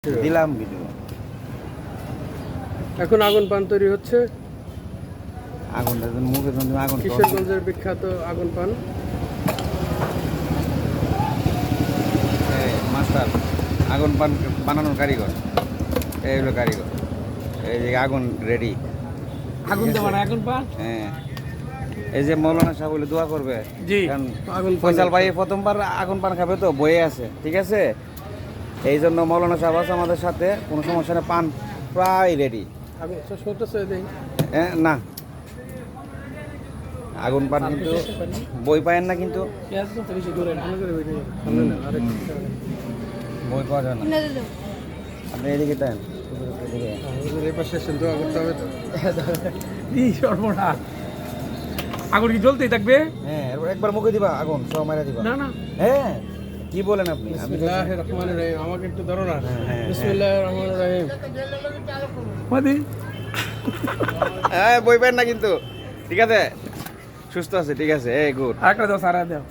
দিলাম ভিডিও। এখন আগুন পান তৈরি হচ্ছে। আগুনটা যেন মুখে যেন আগুন। কিশোরগঞ্জের বিখ্যাত আগুন পান। মাস্টার আগুন পান বানানোর কারিগর, এই হলো কারিগর। এই যে আগুন রেডি। আগুন তো বানায় আগুন পান। হ্যাঁ, এই যে মৌলানা সাহেব বলে দোয়া করবে। জি, কারণ আগুন পান। ফয়সাল ভাই প্রথমবার আগুন পান খাবে তো বয়ে আছে, ঠিক আছে। এই জন্য মৌলানা সাহেব আছে আমাদের সাথে, কোনো সমস্যা নেই, পান প্রায় রেডি। আগুন সরতেছে দেই। না, আগুন পান কিন্তু বই পায়েন না, কিন্তু পেঁয়াজ তো বেশি দূরে ভালো করে বেরিয়ে যাবে। আরেক বই পাওয়া যায় না। আপনি এদিকে দেন, এদিকে। এই পাশে এসে দোয়া করতে হবে তো। ই সর্বনাশ, আগুন কি জ্বলতেই থাকবে? হ্যাঁ, একবার মুখে দিবা আগুন, সব মারা দিবা। না না, হ্যাঁ, কি বলেন আপনি? বিসমিল্লাহির রহমানির রহিম। আমাকে একটু ধরো না। হ্যাঁ। বিসমিল্লাহির রহমানির রহিম। মাদি হ্যাঁ, বই পায়েন না কিন্তু, ঠিক আছে, সুস্থ আছে, ঠিক আছে, এই গুড। আরেকটা দাও, সারা দাও।